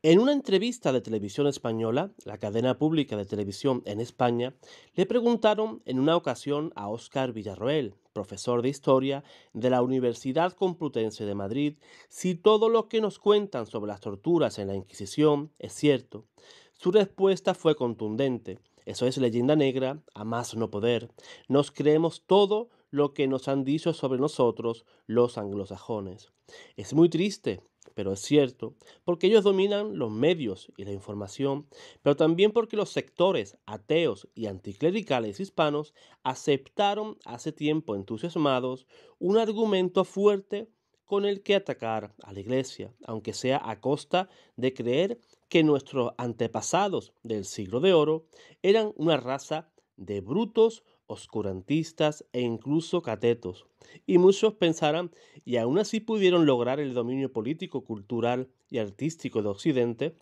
En una entrevista de televisión española, la cadena pública de televisión en España, le preguntaron en una ocasión a Óscar Villarroel, profesor de historia de la Universidad Complutense de Madrid, si todo lo que nos cuentan sobre las torturas en la Inquisición es cierto. Su respuesta fue contundente. Eso es leyenda negra, a más no poder. Nos creemos todo lo que nos han dicho sobre nosotros los anglosajones. Es muy triste, pero es cierto, porque ellos dominan los medios y la información, pero también porque los sectores ateos y anticlericales hispanos aceptaron hace tiempo entusiasmados un argumento fuerte con el que atacar a la Iglesia, aunque sea a costa de creer que nuestros antepasados del siglo de oro eran una raza de brutos, oscurantistas e incluso catetos. Y muchos pensarán, y aún así pudieron lograr el dominio político, cultural y artístico de Occidente,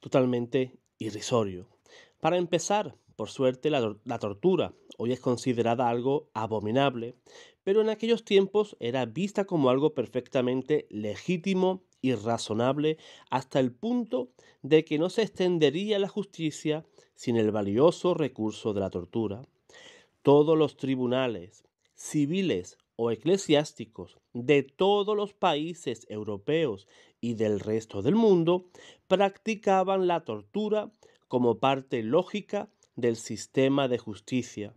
totalmente irrisorio. Para empezar, por suerte, la tortura hoy es considerada algo abominable, pero en aquellos tiempos era vista como algo perfectamente legítimo y razonable hasta el punto de que no se extendería la justicia sin el valioso recurso de la tortura. Todos los tribunales civiles o eclesiásticos de todos los países europeos y del resto del mundo practicaban la tortura como parte lógica del sistema de justicia.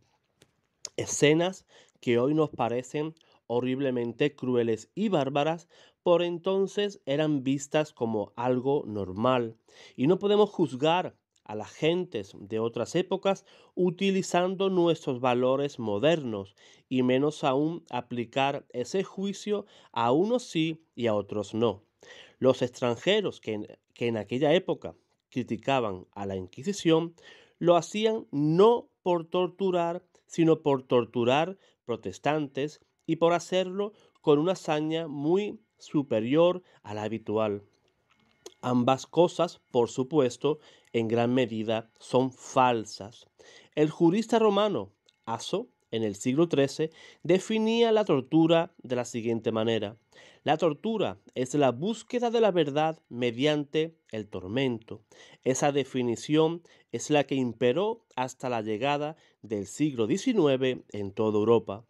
Escenas que hoy nos parecen horriblemente crueles y bárbaras, por entonces eran vistas como algo normal. Y no podemos juzgar a las gentes de otras épocas utilizando nuestros valores modernos, y menos aún aplicar ese juicio a unos sí y a otros no. Los extranjeros que en aquella época criticaban a la Inquisición lo hacían no por torturar, sino por torturar protestantes y por hacerlo con una hazaña muy superior a la habitual. Ambas cosas, por supuesto, en gran medida son falsas. El jurista romano Aso, en el siglo XIII, definía la tortura de la siguiente manera. La tortura es la búsqueda de la verdad mediante el tormento. Esa definición es la que imperó hasta la llegada del siglo XIX en toda Europa.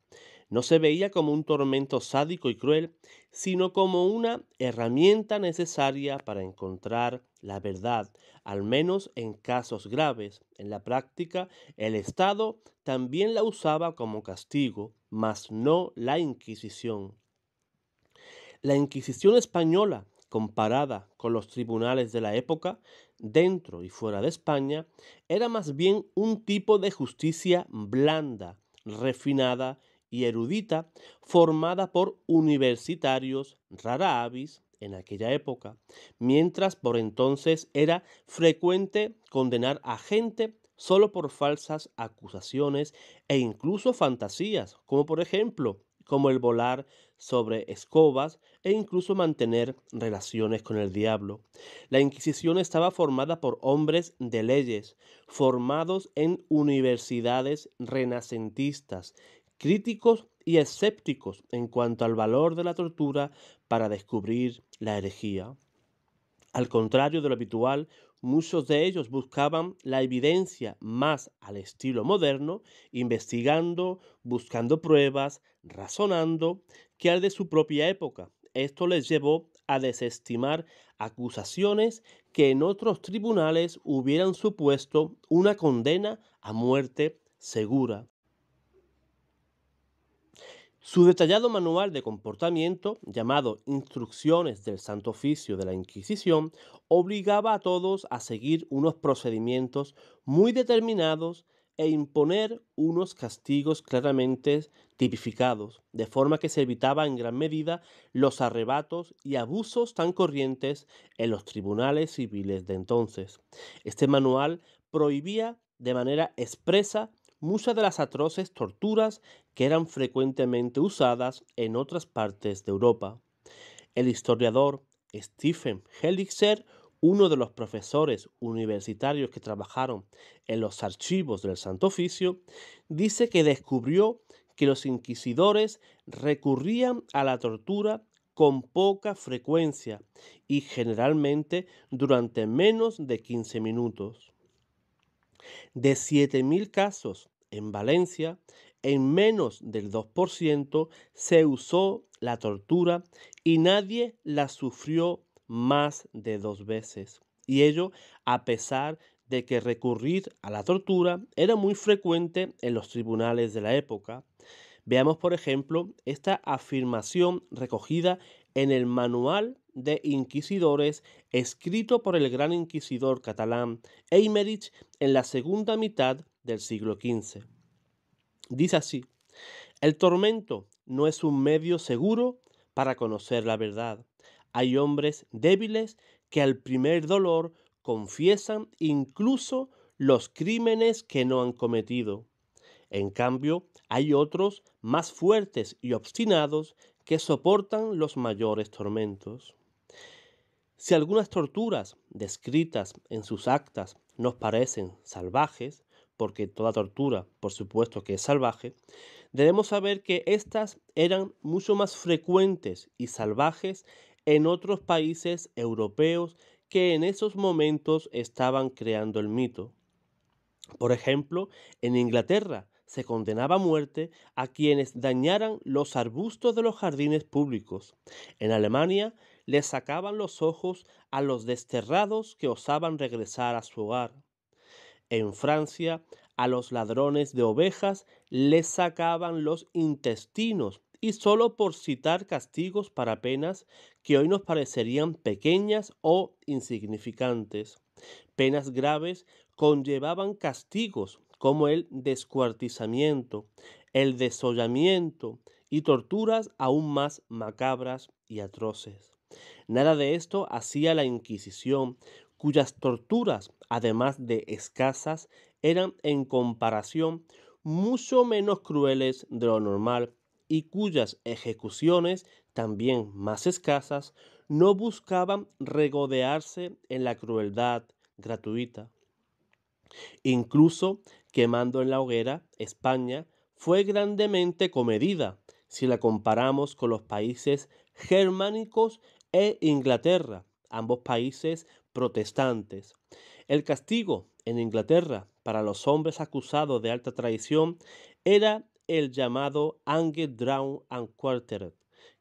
No se veía como un tormento sádico y cruel, sino como una herramienta necesaria para encontrar la verdad, al menos en casos graves. En la práctica, el Estado también la usaba como castigo, mas no la Inquisición. La Inquisición española, comparada con los tribunales de la época, dentro y fuera de España, era más bien un tipo de justicia blanda, refinada y erudita, formada por universitarios rara avis en aquella época, mientras por entonces era frecuente condenar a gente solo por falsas acusaciones e incluso fantasías, como el volar sobre escobas e incluso mantener relaciones con el diablo. La Inquisición estaba formada por hombres de leyes, formados en universidades renacentistas, críticos y escépticos en cuanto al valor de la tortura para descubrir la herejía. Al contrario de lo habitual, muchos de ellos buscaban la evidencia más al estilo moderno, investigando, buscando pruebas, razonando, que al de su propia época. Esto les llevó a desestimar acusaciones que en otros tribunales hubieran supuesto una condena a muerte segura. Su detallado manual de comportamiento, llamado Instrucciones del Santo Oficio de la Inquisición, obligaba a todos a seguir unos procedimientos muy determinados e imponer unos castigos claramente tipificados, de forma que se evitaba en gran medida los arrebatos y abusos tan corrientes en los tribunales civiles de entonces. Este manual prohibía de manera expresa muchas de las atroces torturas que eran frecuentemente usadas en otras partes de Europa. El historiador Stephen Hellicher, uno de los profesores universitarios que trabajaron en los archivos del Santo Oficio, dice que descubrió que los inquisidores recurrían a la tortura con poca frecuencia y generalmente durante menos de 15 minutos. De 7.000 casos en Valencia, en menos del 2% se usó la tortura y nadie la sufrió más de 2 veces. Y ello a pesar de que recurrir a la tortura era muy frecuente en los tribunales de la época. Veamos, por ejemplo, esta afirmación recogida en el Manual de Inquisidores, escrito por el gran inquisidor catalán Eymerich en la segunda mitad del siglo XV. Dice así: el tormento no es un medio seguro para conocer la verdad. Hay hombres débiles que al primer dolor confiesan incluso los crímenes que no han cometido. En cambio, hay otros más fuertes y obstinados que soportan los mayores tormentos. Si algunas torturas descritas en sus actas nos parecen salvajes, porque toda tortura, por supuesto que es salvaje, debemos saber que éstas eran mucho más frecuentes y salvajes en otros países europeos que en esos momentos estaban creando el mito. Por ejemplo, en Inglaterra se condenaba a muerte a quienes dañaran los arbustos de los jardines públicos. En Alemania les sacaban los ojos a los desterrados que osaban regresar a su hogar. En Francia, a los ladrones de ovejas les sacaban los intestinos, y solo por citar castigos para penas que hoy nos parecerían pequeñas o insignificantes. Penas graves conllevaban castigos como el descuartizamiento, el desollamiento y torturas aún más macabras y atroces. Nada de esto hacía la Inquisición, cuyas torturas, además de escasas, eran en comparación mucho menos crueles de lo normal y cuyas ejecuciones, también más escasas, no buscaban regodearse en la crueldad gratuita. Incluso quemando en la hoguera, España fue grandemente comedida si la comparamos con los países germánicos e Inglaterra, ambos países protestantes. El castigo en Inglaterra para los hombres acusados de alta traición era el llamado hanged, drawn and quartered,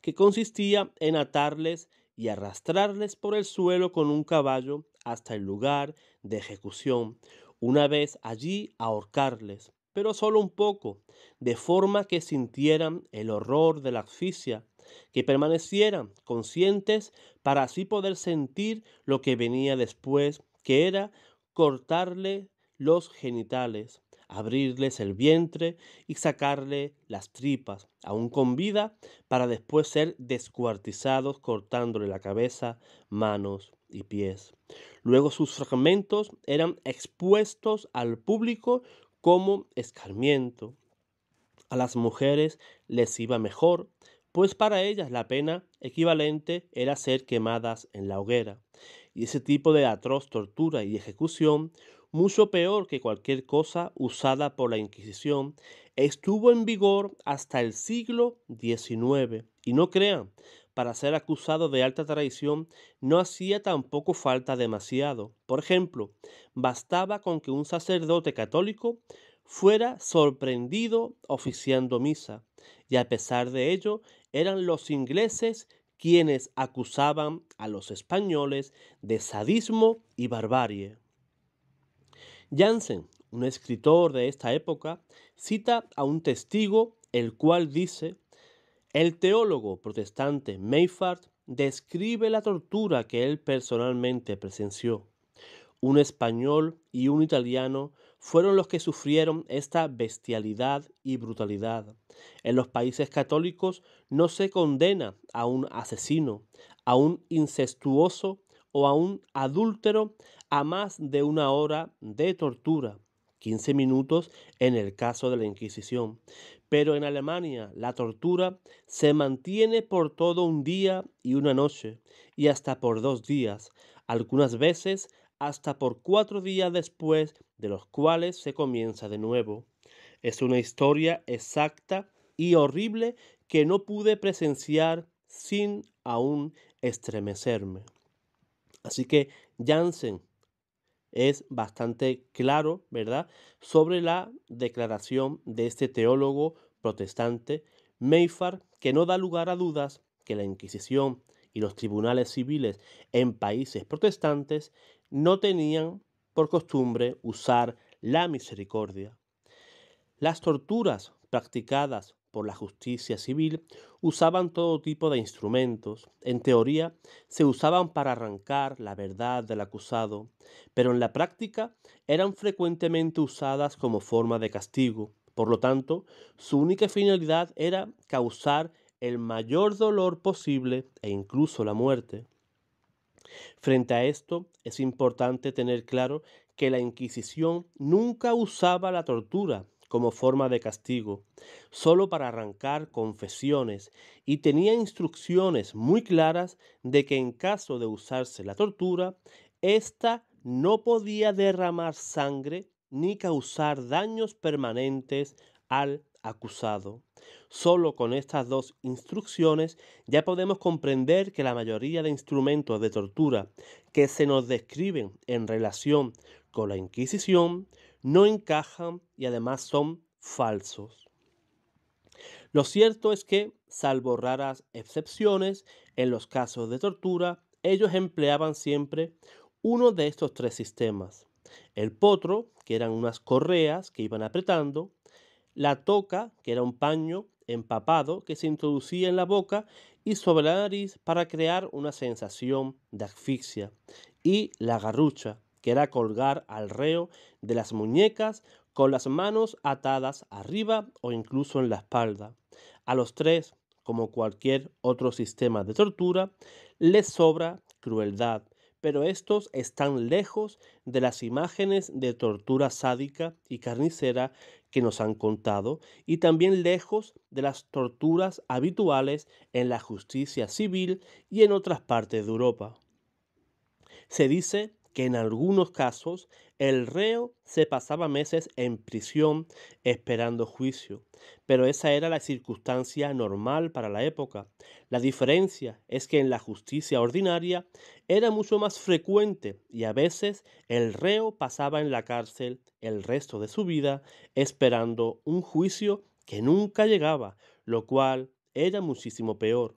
que consistía en atarles y arrastrarles por el suelo con un caballo hasta el lugar de ejecución, una vez allí ahorcarles, pero solo un poco, de forma que sintieran el horror de la asfixia, que permanecieran conscientes para así poder sentir lo que venía después, que era cortarle los genitales, abrirles el vientre y sacarle las tripas, aún con vida, para después ser descuartizados cortándole la cabeza, manos y pies. Luego sus fragmentos eran expuestos al público como escarmiento. A las mujeres les iba mejor, pues para ellas la pena equivalente era ser quemadas en la hoguera. Y ese tipo de atroz tortura y ejecución, mucho peor que cualquier cosa usada por la Inquisición, estuvo en vigor hasta el siglo XIX. Y no crean, para ser acusado de alta traición no hacía tampoco falta demasiado. Por ejemplo, bastaba con que un sacerdote católico fuera sorprendido oficiando misa, y a pesar de ello eran los ingleses quienes acusaban a los españoles de sadismo y barbarie. Jansen, un escritor de esta época, cita a un testigo el cual dice: el teólogo protestante Mayfart describe la tortura que él personalmente presenció. Un español y un italiano fueron los que sufrieron esta bestialidad y brutalidad. En los países católicos no se condena a un asesino, a un incestuoso o a un adúltero a más de 1 hora de tortura, 15 minutos en el caso de la Inquisición. Pero en Alemania la tortura se mantiene por todo un día y una noche, y hasta por 2 días, algunas veces hasta por 4 días después de los cuales se comienza de nuevo. Es una historia exacta y horrible que no pude presenciar sin aún estremecerme. Así que Jansen es bastante claro, ¿verdad?, sobre la declaración de este teólogo protestante, Mayfar, que no da lugar a dudas que la Inquisición y los tribunales civiles en países protestantes no tenían por costumbre usar la misericordia. Las torturas practicadas por la justicia civil usaban todo tipo de instrumentos. En teoría, se usaban para arrancar la verdad del acusado, pero en la práctica eran frecuentemente usadas como forma de castigo. Por lo tanto, su única finalidad era causar el mayor dolor posible e incluso la muerte. Frente a esto, es importante tener claro que la Inquisición nunca usaba la tortura como forma de castigo, solo para arrancar confesiones, y tenía instrucciones muy claras de que en caso de usarse la tortura, ésta no podía derramar sangre ni causar daños permanentes al acusado. Solo con estas dos instrucciones ya podemos comprender que la mayoría de instrumentos de tortura que se nos describen en relación con la Inquisición no encajan y además son falsos. Lo cierto es que, salvo raras excepciones, en los casos de tortura, ellos empleaban siempre uno de estos tres sistemas. El potro, que eran unas correas que iban apretando, la toca, que era un paño empapado que se introducía en la boca y sobre la nariz para crear una sensación de asfixia, y la garrucha, que era colgar al reo de las muñecas con las manos atadas arriba o incluso en la espalda. A los tres, como cualquier otro sistema de tortura, les sobra crueldad, pero estos están lejos de las imágenes de tortura sádica y carnicera que nos han contado, y también lejos de las torturas habituales en la justicia civil y en otras partes de Europa. Se dice que en algunos casos el reo se pasaba meses en prisión esperando juicio, pero esa era la circunstancia normal para la época. La diferencia es que en la justicia ordinaria era mucho más frecuente y a veces el reo pasaba en la cárcel el resto de su vida esperando un juicio que nunca llegaba, lo cual era muchísimo peor.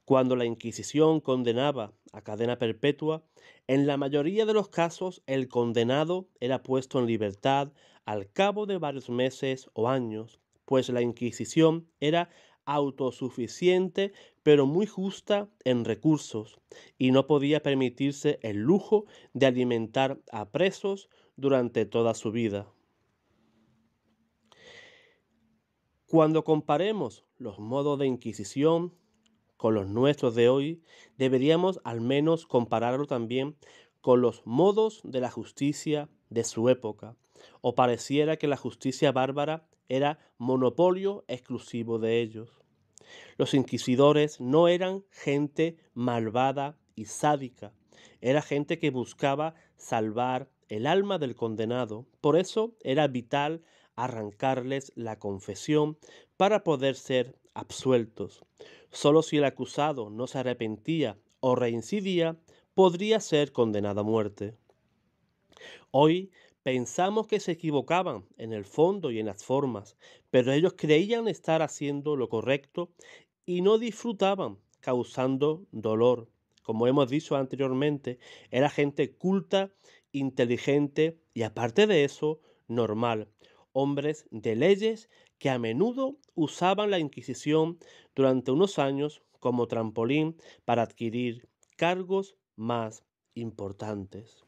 Cuando la Inquisición condenaba a cadena perpetua, en la mayoría de los casos el condenado era puesto en libertad al cabo de varios meses o años, pues la Inquisición era autosuficiente pero muy justa en recursos y no podía permitirse el lujo de alimentar a presos durante toda su vida. Cuando comparemos los modos de Inquisición con los nuestros de hoy, deberíamos al menos compararlo también con los modos de la justicia de su época, o pareciera que la justicia bárbara era monopolio exclusivo de ellos. Los inquisidores no eran gente malvada y sádica, era gente que buscaba salvar el alma del condenado. Por eso era vital arrancarles la confesión para poder ser absueltos. Solo si el acusado no se arrepentía o reincidía, podría ser condenado a muerte. Hoy pensamos que se equivocaban en el fondo y en las formas, pero ellos creían estar haciendo lo correcto y no disfrutaban causando dolor. Como hemos dicho anteriormente, era gente culta, inteligente y aparte de eso, normal. Hombres de leyes que a menudo usaban la Inquisición durante unos años como trampolín para adquirir cargos más importantes.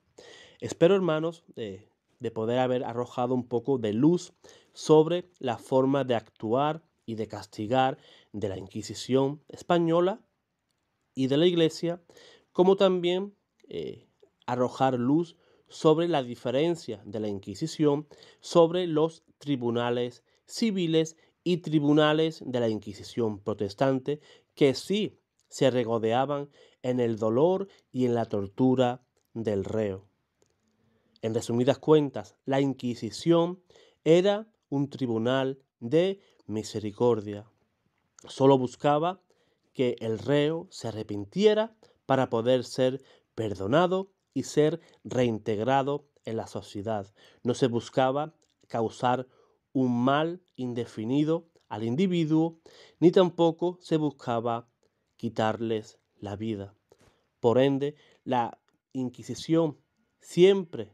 Espero, hermanos, de poder haber arrojado un poco de luz sobre la forma de actuar y de castigar de la Inquisición española y de la Iglesia, como también arrojar luz sobre la diferencia de la Inquisición sobre los tribunales civiles y tribunales de la Inquisición protestante, que sí se regodeaban en el dolor y en la tortura del reo. En resumidas cuentas, la Inquisición era un tribunal de misericordia. Solo buscaba que el reo se arrepintiera para poder ser perdonado y ser reintegrado en la sociedad. No se buscaba causar un mal indefinido al individuo, ni tampoco se buscaba quitarles la vida. Por ende, la Inquisición siempre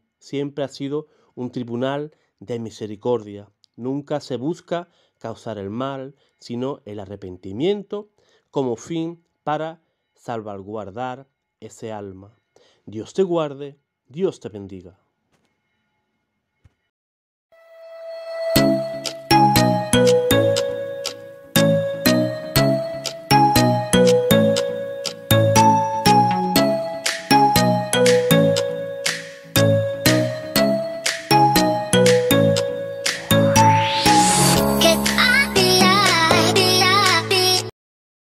ha sido un tribunal de misericordia. Nunca se busca causar el mal, sino el arrepentimiento como fin para salvaguardar ese alma. Dios te guarde, Dios te bendiga.